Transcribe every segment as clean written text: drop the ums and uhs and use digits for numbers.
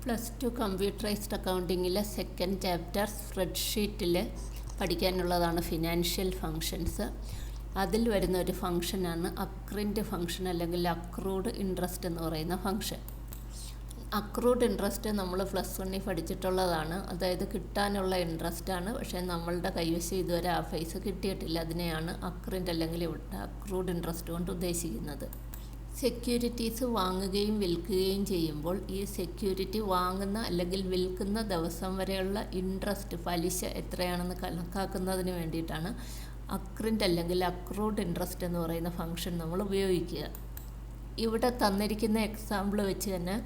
+2 computerised അക്കൗണ്ടിങ്ങിലെ second chapter സ്പ്രെഡ്ഷീറ്റിൽ പഠിക്കാനുള്ളതാണ് ഫിനാൻഷ്യൽ ഫങ്ഷൻസ്. അതിൽ വരുന്ന ഒരു ഫങ്ഷനാണ് അക്രിൻഡ് ഫങ്ഷൻ അല്ലെങ്കിൽ അക്രൂഡ് ഇൻട്രസ്റ്റ് എന്ന് പറയുന്ന ഫങ്ഷൻ. അക്രൂഡ് ഇൻട്രസ്റ്റ് നമ്മൾ +1 പഠിച്ചിട്ടുള്ളതാണ്. അതായത് കിട്ടാനുള്ള ഇൻട്രസ്റ്റാണ്, പക്ഷേ നമ്മളുടെ കൈവശം ഇതുവരെ ആ പൈസ കിട്ടിയിട്ടില്ല. അതിനെയാണ് അക്രിൻഡ് അല്ലെങ്കിൽ ഇവിടെ അക്രൂഡ് ഇൻട്രസ്റ്റ് കൊണ്ട് ഉദ്ദേശിക്കുന്നത്. സെക്യൂരിറ്റീസ് വാങ്ങുകയും വിൽക്കുകയും ചെയ്യുമ്പോൾ ഈ സെക്യൂരിറ്റി വാങ്ങുന്ന അല്ലെങ്കിൽ വിൽക്കുന്ന ദിവസം വരെയുള്ള ഇൻട്രസ്റ്റ് പലിശ എത്രയാണെന്ന് കണക്കാക്കുന്നതിന് വേണ്ടിയിട്ടാണ് അക്രിൻഡ് അല്ലെങ്കിൽ അക്രൂഡ് ഇൻട്രസ്റ്റ് എന്ന് പറയുന്ന ഫങ്ഷൻ നമ്മൾ ഉപയോഗിക്കുക. ഇവിടെ തന്നിരിക്കുന്ന എക്സാമ്പിൾ വെച്ച് തന്നെ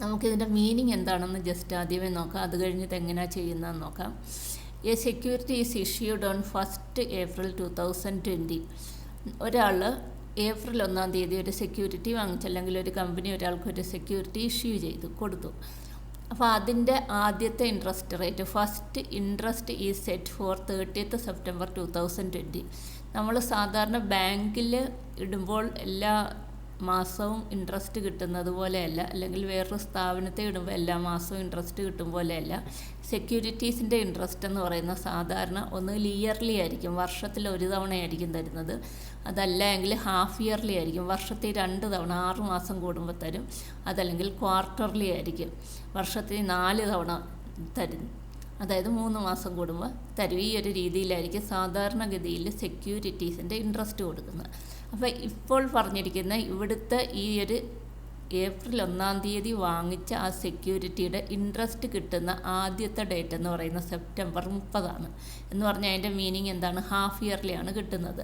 നമുക്കിതിൻ്റെ മീനിങ് എന്താണെന്ന് ജസ്റ്റ് ആദ്യമേ നോക്കാം. അത് കഴിഞ്ഞിട്ട് എങ്ങനെയാണ് ചെയ്യുന്നതെന്ന് നോക്കാം. A security is issued on 1 April 2020. ഒരാൾ ഏപ്രിൽ 1 ഒരു സെക്യൂരിറ്റി വാങ്ങിച്ചു, അല്ലെങ്കിൽ ഒരു കമ്പനി ഒരാൾക്ക് ഒരു സെക്യൂരിറ്റി ഇഷ്യൂ ചെയ്തു കൊടുത്തു. അപ്പോൾ അതിൻ്റെ ആദ്യത്തെ interest rate, first interest is set for 30th September 2020. നമ്മൾ സാധാരണ ബാങ്കിൽ ഇടുമ്പോൾ എല്ലാ മാസവും ഇൻട്രസ്റ്റ് കിട്ടുന്നത് പോലെയല്ല, അല്ലെങ്കിൽ വേറൊരു സ്ഥാപനത്തെ ഇടുമ്പോൾ എല്ലാ മാസവും ഇൻട്രസ്റ്റ് കിട്ടും പോലെയല്ല. സെക്യൂരിറ്റീസിൻ്റെ ഇൻട്രസ്റ്റ് എന്ന് പറയുന്ന സാധാരണ ഒന്നുകിൽ ഇയർലി ആയിരിക്കും, വർഷത്തിൽ ഒരു തവണയായിരിക്കും തരുന്നത്. അതല്ല എങ്കിൽ ഹാഫ് ഇയർലി ആയിരിക്കും, വർഷത്തിൽ 2 തവണ 6 മാസം കൂടുമ്പോൾ തരും. അതല്ലെങ്കിൽ ക്വാർട്ടർലി ആയിരിക്കും, വർഷത്തിൽ 4 തവണ തരും, അതായത് 3 മാസം കൂടുമ്പോൾ തരും. ഈ ഒരു രീതിയിലായിരിക്കും സാധാരണഗതിയിൽ സെക്യൂരിറ്റീസിൻ്റെ ഇൻട്രസ്റ്റ് കൊടുക്കുന്നത്. അപ്പോൾ ഇപ്പോൾ പറഞ്ഞിരിക്കുന്ന ഇവിടുത്തെ ഈ ഒരു ഏപ്രിൽ 1 വാങ്ങിച്ച ആ സെക്യൂരിറ്റിയുടെ ഇൻട്രസ്റ്റ് കിട്ടുന്ന ആദ്യത്തെ ഡേറ്റ് എന്ന് പറയുന്നത് September 30 എന്ന് പറഞ്ഞാൽ അതിൻ്റെ മീനിങ് എന്താണ്? ഹാഫ് ഇയർലിയാണ് കിട്ടുന്നത്.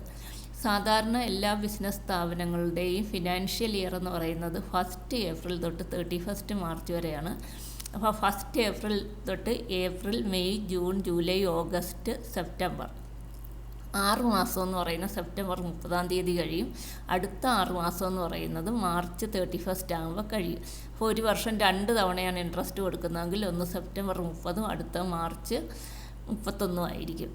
സാധാരണ എല്ലാ ബിസിനസ് സ്ഥാപനങ്ങളുടെയും ഫിനാൻഷ്യൽ ഇയർ എന്ന് പറയുന്നത് 1 April തൊട്ട് 31 March വരെയാണ്. അപ്പോൾ 1 April തൊട്ട് April, May, June, July, August, September 6 മാസം എന്ന് പറയുന്നത് September 30 കഴിയും. അടുത്ത 6 മാസം എന്ന് പറയുന്നത് March 31 ആകുമ്പോൾ കഴിയും. അപ്പോൾ ഒരു വർഷം 2 തവണയാണ് ഇൻട്രസ്റ്റ് കൊടുക്കുന്നതെങ്കിൽ ഒന്ന് September 30, അടുത്ത March 31 ആയിരിക്കും.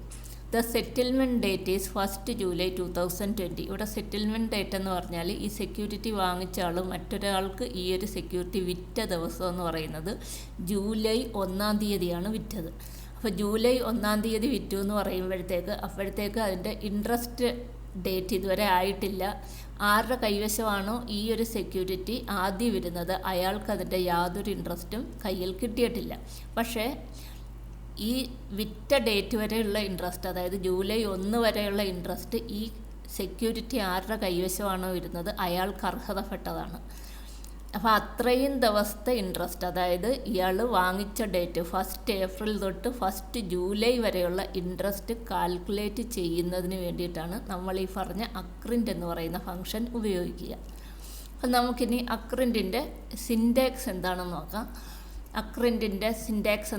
The settlement date is 1 July 2020. ഇവിടെ സെറ്റിൽമെൻറ്റ് ഡേറ്റ് എന്ന് പറഞ്ഞാൽ ഈ സെക്യൂരിറ്റി വാങ്ങിച്ച ആൾ മറ്റൊരാൾക്ക് ഈ ഒരു സെക്യൂരിറ്റി വിറ്റ ദിവസം എന്ന് പറയുന്നത് ജൂലൈ 1 വിറ്റത്. അപ്പോൾ ജൂലൈ 1 വിറ്റു എന്ന് പറയുമ്പോഴത്തേക്ക് അതിൻ്റെ ഇൻട്രസ്റ്റ് ഡേറ്റ് ഇതുവരെ ആയിട്ടില്ല. ആരുടെ കൈവശമാണോ ഈ ഒരു സെക്യൂരിറ്റി ആദ്യം വരുന്നത് അയാൾക്ക് അതിൻ്റെ യാതൊരു ഇൻട്രസ്റ്റും കയ്യിൽ കിട്ടിയിട്ടില്ല. പക്ഷേ ഈ വിറ്റ ഡേറ്റ് വരെയുള്ള ഇൻട്രസ്റ്റ്, അതായത് ജൂലൈ 1 വരെയുള്ള ഇൻട്രസ്റ്റ്, ഈ സെക്യൂരിറ്റി ആരുടെ കൈവശമാണോ വരുന്നത് അയാൾക്ക് അർഹതപ്പെട്ടതാണ്. അപ്പോൾ അത്രയും ദിവസത്തെ ഇൻട്രസ്റ്റ്, അതായത് ഇയാൾ വാങ്ങിച്ച ഡേറ്റ് 1 April തൊട്ട് 1 July വരെയുള്ള ഇൻട്രസ്റ്റ് കാൽക്കുലേറ്റ് ചെയ്യുന്നതിന് വേണ്ടിയിട്ടാണ് നമ്മൾ ഈ പറഞ്ഞ അക്രിൻഡ് എന്ന് പറയുന്ന ഫങ്ഷൻ ഉപയോഗിക്കുക. അപ്പം നമുക്കിനി അക്രിൻഡിൻ്റെ സിൻടാക്സ് എന്താണെന്ന് നോക്കാം. അക്രിൻഡിൻ്റെ സിൻടാക്സ്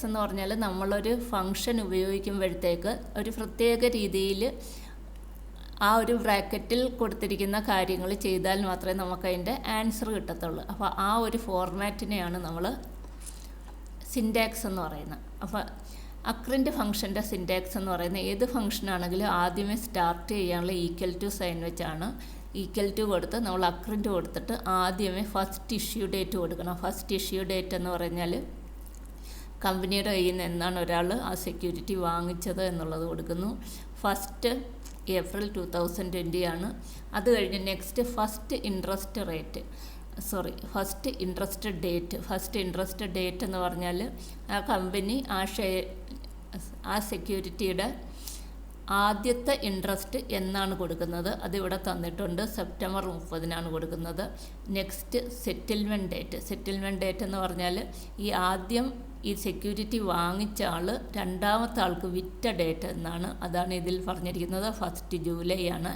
എന്ന് പറഞ്ഞാൽ നമ്മളൊരു ഫങ്ഷൻ ഉപയോഗിക്കുമ്പോഴത്തേക്ക് ഒരു പ്രത്യേക രീതിയിൽ ആ ഒരു ബ്രാക്കറ്റിൽ കൊടുത്തിരിക്കുന്ന കാര്യങ്ങൾ ചെയ്താൽ മാത്രമേ നമുക്കതിൻ്റെ ആൻസർ കിട്ടത്തുള്ളൂ. അപ്പോൾ ആ ഒരു ഫോർമാറ്റിനെയാണ് നമ്മൾ സിൻടാക്സ് എന്ന് പറയുന്നത്. അപ്പോൾ അക്രിൻഡ് ഫംഗ്ഷൻ്റെ സിൻടാക്സ് എന്ന് പറയുന്നത് ഏത് ഫംഗ്ഷനാണെങ്കിലും ആദ്യമേ സ്റ്റാർട്ട് ചെയ്യാനുള്ള ഈക്വൽ ടു സൈൻ വെച്ചാണ്. ഈക്വൽ ടു കൊടുത്ത് നമ്മൾ അക്രിൻഡ് കൊടുത്തിട്ട് ആദ്യമേ ഫസ്റ്റ് ഇഷ്യൂ ഡേറ്റ് കൊടുക്കണം. ഫസ്റ്റ് ഇഷ്യൂ ഡേറ്റ് എന്ന് പറഞ്ഞാൽ കമ്പനിയുടെ കയ്യിൽ നിന്ന് എന്നാണ് ഒരാൾ ആ സെക്യൂരിറ്റി വാങ്ങിച്ചത് എന്നുള്ളത് കൊടുക്കുന്നു. 1 April 2020 ആണ്. അത് കഴിഞ്ഞ് നെക്സ്റ്റ് ഫസ്റ്റ് ഇൻട്രസ്റ്റ് ഡേറ്റ് എന്ന് പറഞ്ഞാൽ ആ കമ്പനി ആ സെക്യൂരിറ്റിയുടെ ആദ്യത്തെ ഇൻട്രസ്റ്റ് എന്നാണ് കൊടുക്കുന്നത് അതിവിടെ തന്നിട്ടുണ്ട്. September 30 കൊടുക്കുന്നത്. നെക്സ്റ്റ് സെറ്റിൽമെൻറ്റ് ഡേറ്റ് എന്ന് പറഞ്ഞാൽ ഈ ആദ്യം ഈ സെക്യൂരിറ്റി വാങ്ങിച്ച ആൾ രണ്ടാമത്തെ ആൾക്ക് വിറ്റ ഡേറ്റ് എന്നാണ്. അതാണ് ഇതിൽ പറഞ്ഞിരിക്കുന്നത്. 1 July ആണ്.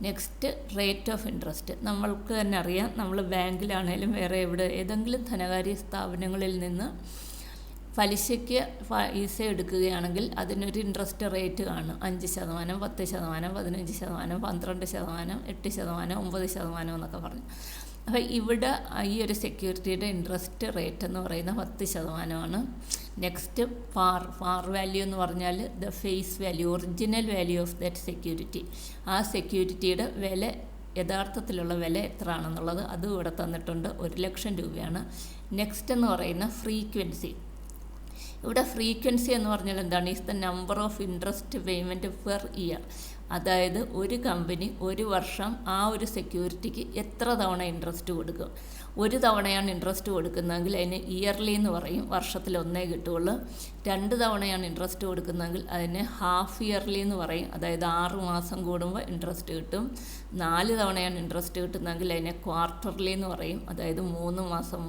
Next rate of interest. നമ്മൾക്ക് തന്നെ അറിയാം, നമ്മൾ ബാങ്കിലാണേലും വേറെ ഏതെങ്കിലും ധനകാര്യ സ്ഥാപനങ്ങളിൽ നിന്ന് പലിശയ്ക്ക് പൈസ എടുക്കുകയാണെങ്കിൽ അതിനൊരു ഇൻട്രസ്റ്റ് റേറ്റ് കാണും. 5%, 10%, 15%, 12%, 8%, 9% എന്നൊക്കെ പറഞ്ഞു. അപ്പോൾ ഇവിടെ ഈ ഒരു സെക്യൂരിറ്റിയുടെ ഇൻട്രസ്റ്റ് റേറ്റ് എന്ന് പറയുന്നത് 10%. നെക്സ്റ്റ് പാർ വാല്യൂ എന്ന് പറഞ്ഞാൽ the face value, original value of that security. ആ സെക്യൂരിറ്റിയുടെ വില യഥാർത്ഥത്തിലുള്ള വില എത്ര ആണെന്നുള്ളത് അതും ഇവിടെ തന്നിട്ടുണ്ട്. 1,00,000 രൂപയാണ്. നെക്സ്റ്റ് എന്ന് പറയുന്ന ഫ്രീക്വൻസി. ഇവിടെ ഫ്രീക്വൻസി എന്ന് പറഞ്ഞാൽ എന്താണ്? Is the number of interest payment per year. അതായത് ഒരു കമ്പനി ഒരു വർഷം ആ ഒരു സെക്യൂരിറ്റിക്ക് എത്ര തവണ ഇൻട്രസ്റ്റ് കൊടുക്കും. ഒരു തവണയാണ് ഇൻട്രസ്റ്റ് കൊടുക്കുന്നതെങ്കിൽ അതിന് ഇയർലി എന്ന് പറയും, വർഷത്തിൽ ഒന്നേ കിട്ടുകയുള്ളൂ. 2 തവണയാണ് ഇൻട്രസ്റ്റ് കൊടുക്കുന്നതെങ്കിൽ അതിന് ഹാഫ് ഇയർലി എന്ന് പറയും, അതായത് 6 മാസം കൂടുമ്പോൾ ഇൻട്രസ്റ്റ് കിട്ടും. 4 തവണയാണ് ഇൻട്രസ്റ്റ് കിട്ടുന്നതെങ്കിൽ അതിനെ ക്വാർട്ടർലി എന്ന് പറയും, അതായത് 3 മാസം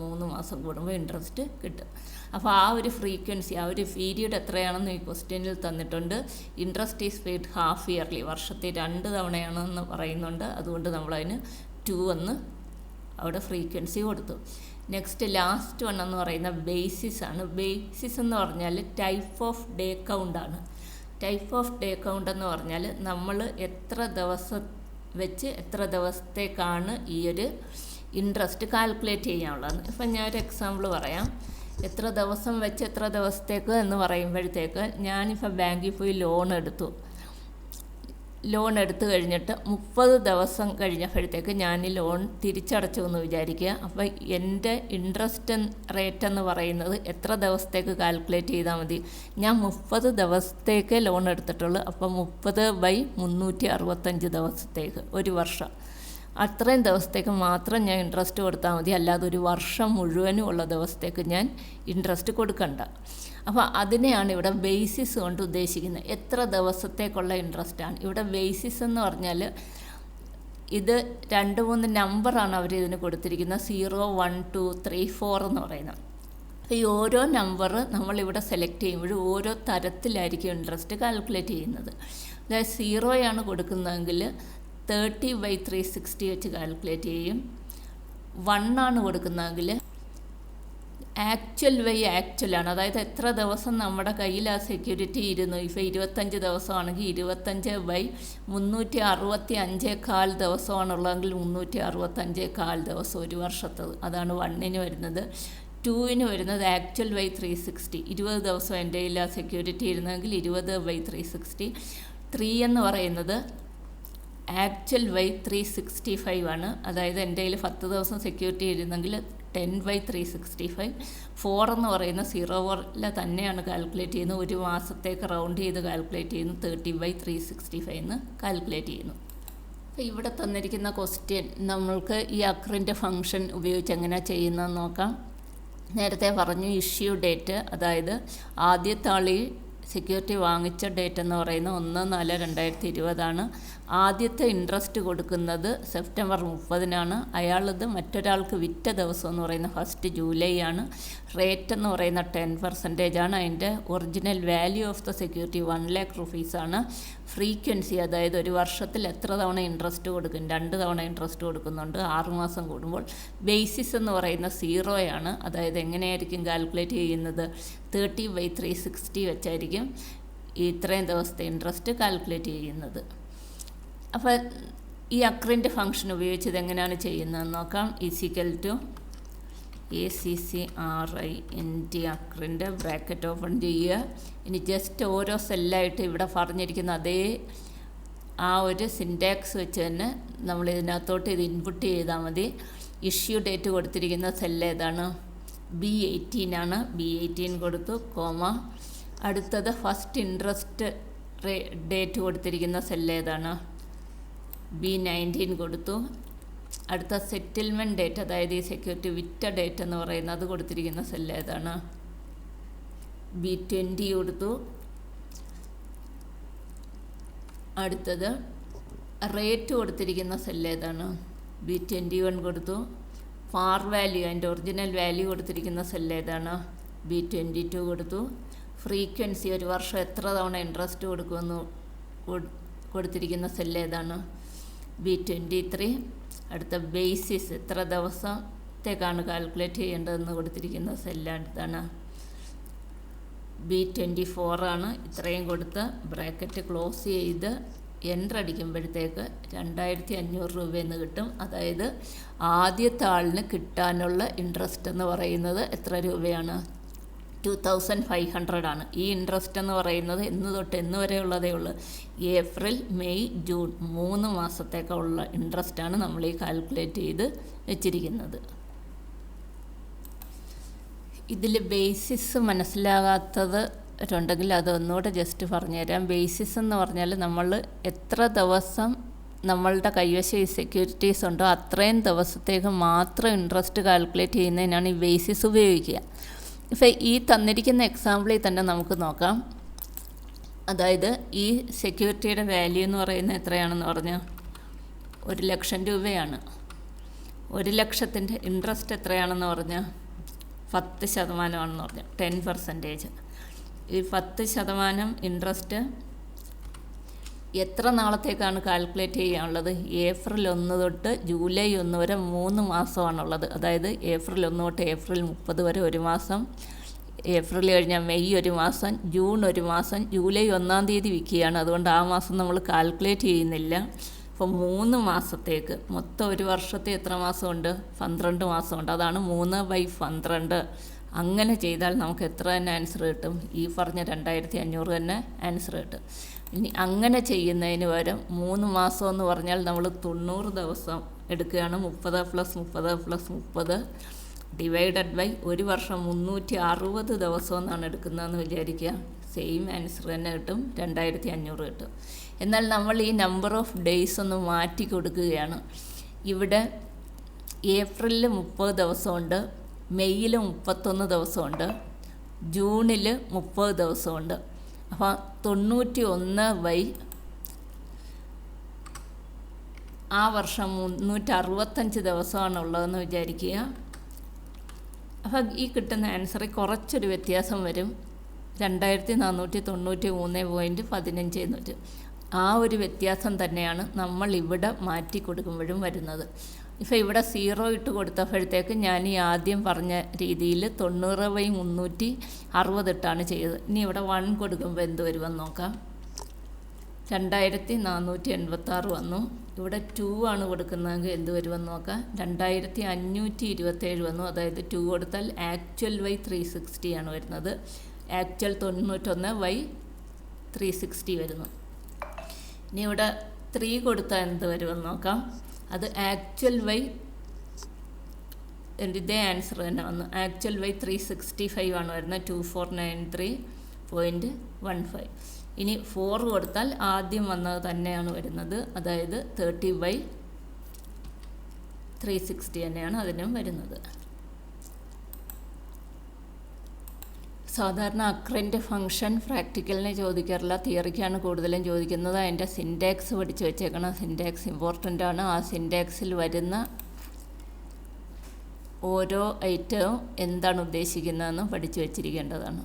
കൂടുമ്പോൾ ഇൻട്രസ്റ്റ് കിട്ടും. അപ്പോൾ ആ ഒരു ഫ്രീക്വൻസി, ആ ഒരു പീരീഡ് എത്രയാണെന്ന് ഈ ക്വസ്റ്റ്യനിൽ തന്നിട്ടുണ്ട്. Interest is paid half yearly, വർഷത്തിൽ 2 തവണയാണെന്ന് പറയുന്നുണ്ട്. അതുകൊണ്ട് നമ്മളതിന് 2 എന്ന് അവിടെ ഫ്രീക്വൻസി കൊടുത്തു. നെക്സ്റ്റ് ലാസ്റ്റ് വൺ എന്ന് പറയുന്ന ബേസിസ് ആണ്. ബേസിസ് എന്ന് പറഞ്ഞാൽ ടൈപ്പ് ഓഫ് ഡേ കൗണ്ടാണ്. ടൈപ്പ് ഓഫ് ഡേ കൗണ്ട് എന്ന് പറഞ്ഞാൽ നമ്മൾ എത്ര ദിവസം വെച്ച് എത്ര ദിവസത്തേക്കാണ് ഈ ഒരു ഇൻട്രസ്റ്റ് കാൽക്കുലേറ്റ് ചെയ്യാനുള്ളത്. ഇപ്പം ഞാനൊരു എക്സാമ്പിൾ പറയാം. എത്ര ദിവസം വെച്ച് എത്ര ദിവസത്തേക്ക് എന്ന് പറയുമ്പോഴത്തേക്ക് ഞാനിപ്പോൾ ബാങ്കിൽ പോയി ലോൺ എടുത്തു കഴിഞ്ഞിട്ട് 30 ദിവസം കഴിഞ്ഞപ്പോഴത്തേക്ക് ഞാൻ ഈ ലോൺ തിരിച്ചടച്ചു എന്ന് വിചാരിക്കുക. അപ്പോൾ എൻ്റെ ഇൻട്രസ്റ്റ് റേറ്റ് എന്ന് പറയുന്നത് എത്ര ദിവസത്തേക്ക് കാൽക്കുലേറ്റ് ചെയ്താൽ മതി? ഞാൻ 30 ദിവസത്തേക്ക് ലോൺ എടുത്തിട്ടുള്ളൂ. അപ്പോൾ 30/365 ദിവസത്തേക്ക്, ഒരു വർഷം, അത്രയും ദിവസത്തേക്ക് മാത്രം ഞാൻ ഇൻട്രസ്റ്റ് കൊടുത്താൽ മതി. അല്ലാതെ ഒരു വർഷം മുഴുവനും ഉള്ള ദിവസത്തേക്ക് ഞാൻ ഇൻട്രസ്റ്റ് കൊടുക്കണ്ട. അപ്പോൾ അതിനെയാണ് ഇവിടെ ബേസിസ് കൊണ്ട് ഉദ്ദേശിക്കുന്നത്. എത്ര ദിവസത്തേക്കുള്ള ഇൻട്രസ്റ്റാണ് ഇവിടെ ബേസിസ് എന്ന് പറഞ്ഞാൽ. ഇത് 2-3 നമ്പറാണ് അവർ ഇതിന് കൊടുത്തിരിക്കുന്നത്. 0, 1, 2, 3, 4 എന്ന് പറയുന്നത്. അപ്പോൾ ഈ ഓരോ നമ്പർ നമ്മളിവിടെ സെലക്ട് ചെയ്യുമ്പോഴും ഓരോ തരത്തിലായിരിക്കും ഇൻട്രസ്റ്റ് കാൽക്കുലേറ്റ് ചെയ്യുന്നത്. അതായത് 0 കൊടുക്കുന്നതെങ്കിൽ 30/360 വെച്ച് കാൽക്കുലേറ്റ് ചെയ്യും. 1 ആണ് കൊടുക്കുന്നതെങ്കിൽ ആക്ച്വലാണ്, അതായത് എത്ര ദിവസം നമ്മുടെ കയ്യിൽ ആ സെക്യൂരിറ്റി ഇരുന്നു. ഇപ്പോൾ 25 ദിവസമാണെങ്കിൽ 25/365 ദിവസമാണുള്ളതെങ്കിൽ 365 ദിവസം, ഒരു വർഷത്തത്. അതാണ് 1-ന് വരുന്നത്. 2-ന് വരുന്നത് actual/360, 20 ദിവസം എൻ്റെ കയ്യിൽ ആ സെക്യൂരിറ്റി ഇരുന്നെങ്കിൽ 20/360. 3 എന്ന് പറയുന്നത് actual/365 ആണ്, അതായത് എൻ്റെ കയ്യിൽ 10 ദിവസം സെക്യൂരിറ്റി ഇരുന്നെങ്കിൽ 10/365. 4 എന്ന് പറയുന്ന 0 തന്നെയാണ് കാൽക്കുലേറ്റ് ചെയ്യുന്നത്. ഒരു മാസത്തേക്ക് റൗണ്ട് ചെയ്ത് കാൽക്കുലേറ്റ് ചെയ്യുന്നു. 30/365 എന്ന് കാൽക്കുലേറ്റ് ചെയ്യുന്നു. അപ്പോൾ ഇവിടെ തന്നിരിക്കുന്ന ക്വസ്റ്റ്യൻ നമ്മൾക്ക് ഈ അക്രിൻ്റെ ഫംഗ്ഷൻ ഉപയോഗിച്ച് എങ്ങനെയാണ് ചെയ്യുന്നതെന്ന് നോക്കാം. നേരത്തെ പറഞ്ഞു ഇഷ്യൂ ഡേറ്റ്, അതായത് ആദ്യത്തെ ആളി സെക്യൂരിറ്റി വാങ്ങിച്ച ഡേറ്റ് എന്ന് പറയുന്നത് 1/4/2020 ആദ്യത്തെ ഇൻട്രസ്റ്റ് കൊടുക്കുന്നത് സെപ്റ്റംബർ 30 അയാളത് മറ്റൊരാൾക്ക് വിറ്റ ദിവസം എന്ന് പറയുന്നത് 1 ജൂലൈ ആണ്. റേറ്റ് എന്ന് പറയുന്ന 10% അതിൻ്റെ original value of the security 1 lakh rupees ആണ്. ഫ്രീക്വൻസി, അതായത് ഒരു വർഷത്തിൽ എത്ര തവണ ഇൻട്രസ്റ്റ് കൊടുക്കും? 2 തവണ ഇൻട്രസ്റ്റ് കൊടുക്കുന്നുണ്ട്, 6 മാസം കൂടുമ്പോൾ. ബേസിസ് എന്ന് പറയുന്ന 0 ആണ്, അതായത് എങ്ങനെയായിരിക്കും കാൽക്കുലേറ്റ് ചെയ്യുന്നത്? 30/360 വെച്ചായിരിക്കും ഇത്രയും ദിവസത്തെ ഇൻട്രസ്റ്റ് കാൽക്കുലേറ്റ് ചെയ്യുന്നത്. അപ്പോൾ ഈ അക്രിൻ്റെ ഫംഗ്ഷൻ ഉപയോഗിച്ച് ഇതെങ്ങനെയാണ് ചെയ്യുന്നതെന്ന് നോക്കാം. = ACCRINT അക്രിൻ്റെ ബ്രാക്കറ്റ് ഓപ്പൺ ചെയ്യുക. ഇനി ജസ്റ്റ് ഓരോ സെല്ലായിട്ട് ഇവിടെ പറഞ്ഞിരിക്കുന്ന അതേ ആ ഒരു സിൻടാക്സ് വെച്ച് തന്നെ നമ്മൾ ഇതിനകത്തോട്ട് ഇത് ഇൻപുട്ട് ചെയ്താൽ മതി. ഇഷ്യൂ ഡേറ്റ് കൊടുത്തിരിക്കുന്ന സെല്ല് ഏതാണ്? B18 ആണ്. B18 കൊടുത്തു, കോമ. അടുത്തത് ഫസ്റ്റ് ഇൻട്രസ്റ്റ് ഡേറ്റ് കൊടുത്തിരിക്കുന്ന സെല്ല് ഏതാണ്? B19 കൊടുത്തു. അടുത്ത സെറ്റിൽമെൻറ്റ് ഡേറ്റ്, അതായത് ഈ സെക്യൂരിറ്റി വിറ്റ ഡേറ്റ് എന്ന് പറയുന്നത് കൊടുത്തിരിക്കുന്ന സെല്ല് ഏതാണ്? B20 കൊടുത്തു. അടുത്തത് റേറ്റ് കൊടുത്തിരിക്കുന്ന സെല്ല് ഏതാണ്? B21 കൊടുത്തു. പാർ വാല്യൂ, അതിൻ്റെ ഒറിജിനൽ വാല്യൂ കൊടുത്തിരിക്കുന്ന സെല്ല് ഏതാണ്? B22 കൊടുത്തു. ഫ്രീക്വൻസി, ഒരു വർഷം എത്ര തവണ ഇൻട്രസ്റ്റ് കൊടുക്കുമെന്ന് കൊടുത്തിരിക്കുന്ന സെല്ല് ഏതാണ്? B23. അടുത്ത ബേസിസ്, എത്ര ദിവസത്തേക്കാണ് കാൽക്കുലേറ്റ് ചെയ്യേണ്ടതെന്ന് കൊടുത്തിരിക്കുന്ന സെല്ല് അടുത്താണ് B24 ആണ്. ഇത്രയും കൊടുത്ത് ബ്രാക്കറ്റ് ക്ലോസ് ചെയ്ത് എൻ്റർ അടിക്കുമ്പോഴത്തേക്ക് 2500 രൂപയെന്ന് കിട്ടും. അതായത് ആദ്യത്തെ ആളിന് കിട്ടാനുള്ള ഇൻട്രസ്റ്റ് എന്ന് പറയുന്നത് എത്ര രൂപയാണ്? 2500 ആണ്. ഈ ഇൻട്രസ്റ്റ് എന്ന് പറയുന്നത് എന്ന് തൊട്ട് എന്ന് വരെ ഉള്ളതേ ഉള്ളൂ. ഏപ്രിൽ, മെയ്, ജൂൺ 3 മാസത്തേക്കുള്ള ഇൻട്രസ്റ്റാണ് നമ്മൾ ഈ കാൽക്കുലേറ്റ് ചെയ്ത് വെച്ചിരിക്കുന്നത്. ഇതിൽ ബേസിസ് മനസ്സിലാകാത്തത് ഉണ്ടെങ്കിൽ അതൊന്നുകൂടെ ജസ്റ്റ് പറഞ്ഞുതരാം. ബേസിസ് എന്ന് പറഞ്ഞാൽ നമ്മൾ എത്ര ദിവസം നമ്മളുടെ കൈവശം ഈ സെക്യൂരിറ്റീസ് ഉണ്ടോ അത്രയും ദിവസത്തേക്ക് മാത്രം ഇൻട്രസ്റ്റ് കാൽക്കുലേറ്റ് ചെയ്യുന്നതിനാണ് ഈ ബേസിസ് ഉപയോഗിക്കുക. ഇപ്പം ഈ തന്നിരിക്കുന്ന എക്സാമ്പിളിൽ തന്നെ നമുക്ക് നോക്കാം. അതായത് ഈ സെക്യൂരിറ്റിയുടെ വാല്യൂ എന്ന് പറയുന്നത് എത്രയാണെന്ന് പറഞ്ഞാൽ 1,00,000 രൂപയാണ്. 1,00,000ത്തിൻ്റെ ഇൻട്രസ്റ്റ് എത്രയാണെന്ന് പറഞ്ഞാൽ 10% പറഞ്ഞാൽ 10%. ഈ 10% ഇൻട്രസ്റ്റ് എത്ര നാളത്തേക്കാണ് കാൽക്കുലേറ്റ് ചെയ്യാനുള്ളത്? ഏപ്രിൽ 1 തൊട്ട് ജൂലൈ 1 വരെ 3 മാസമാണുള്ളത്. അതായത് ഏപ്രിൽ 1 തൊട്ട് ഏപ്രിൽ 30 വരെ 1 മാസം, ഏപ്രിൽ കഴിഞ്ഞാൽ മെയ് 1 മാസം, ജൂൺ 1 മാസം, ജൂലൈ 1-ാം തീയതി വിൽക്കുകയാണ്. അതുകൊണ്ട് ആ മാസം നമ്മൾ കാൽക്കുലേറ്റ് ചെയ്യുന്നില്ല. അപ്പോൾ 3 മാസത്തേക്ക് മൊത്തം ഒരു വർഷത്തെ എത്ര മാസമുണ്ട്? 12 മാസമുണ്ട്. അതാണ് 3/12. അങ്ങനെ ചെയ്താൽ നമുക്ക് എത്ര തന്നെ ആൻസർ കിട്ടും? ഈ പറഞ്ഞ 2500 തന്നെ ആൻസർ കിട്ടും. ഇനി അങ്ങനെ ചെയ്യുന്നതിന് പകരം 3 മാസം എന്ന് പറഞ്ഞാൽ നമ്മൾ 90 ദിവസം എടുക്കുകയാണ്. 30 + 30 ഡിവൈഡഡ് ബൈ ഒരു വർഷം 360 ദിവസം എന്നാണ് എടുക്കുന്നതെന്ന് വിചാരിക്കുക. സെയിം ആൻസർ തന്നെ കിട്ടും, 2500 കിട്ടും. എന്നാൽ നമ്മൾ ഈ നമ്പർ ഓഫ് ഡേയ്സ് ഒന്ന് മാറ്റി കൊടുക്കുകയാണ്. ഇവിടെ ഏപ്രിലിൽ 30 ദിവസമുണ്ട്, മെയ്യിൽ 31 ദിവസമുണ്ട്, ജൂണിൽ 30 ദിവസമുണ്ട്. അപ്പോൾ 91 ആ വർഷം 365 ദിവസമാണുള്ളതെന്ന് വിചാരിക്കുക. അപ്പോൾ ഈ കിട്ടുന്ന ആൻസറിൽ കുറച്ചൊരു വ്യത്യാസം വരും. 2493.15 എന്ന് വെച്ച് ആ ഒരു വ്യത്യാസം തന്നെയാണ് നമ്മൾ ഇവിടെ മാറ്റി കൊടുക്കുമ്പോഴും വരുന്നത്. ഇപ്പോൾ ഇവിടെ 0 ഇട്ട് കൊടുത്തപ്പോഴത്തേക്ക് ഞാൻ ഈ ആദ്യം പറഞ്ഞ രീതിയിൽ 90/360 ഇട്ടാണ് ചെയ്തത്. ഇനി ഇവിടെ 1 കൊടുക്കുമ്പോൾ എന്ത് വരുമെന്ന് നോക്കാം. 2486 വന്നു. ഇവിടെ 2 ആണ് കൊടുക്കുന്നതെങ്കിൽ എന്ത് വരുമെന്ന് നോക്കാം. 2527 വന്നു. അതായത് 2 കൊടുത്താൽ ആക്ച്വൽ 360 ആണ് വരുന്നത്. ആക്ച്വൽ 91/360 വരുന്നു. ഇനി ഇവിടെ 3 കൊടുത്താൽ എന്ത് വരുമെന്ന് നോക്കാം. അത് ആക്ച്വൽ ഇതേ ആൻസർ തന്നെ വന്നു. ആക്ച്വൽ 365 ആണ് വരുന്നത്. 2493.15. ഇനി 4 കൊടുത്താൽ ആദ്യം വന്നത് തന്നെയാണ് വരുന്നത്. അതായത് 30/360 തന്നെയാണ് അതിനും വരുന്നത്. സാധാരണ അക്രൻ്റ് ഫംഗ്ഷൻ പ്രാക്ടിക്കലിനെ ചോദിക്കാറില്ല, തിയറിക്കാണ് കൂടുതലും ചോദിക്കുന്നത്. അതിൻ്റെ സിൻറ്റാക്സ് പഠിച്ച് വെച്ചേക്കണം. സിൻറ്റാക്സ് ഇമ്പോർട്ടൻ്റ് ആണ്. ആ സിൻറ്റാക്സിൽ വരുന്ന ഓരോ ഐറ്റവും എന്താണ് ഉദ്ദേശിക്കുന്നതെന്ന് പഠിച്ചു വെച്ചിരിക്കേണ്ടതാണ്.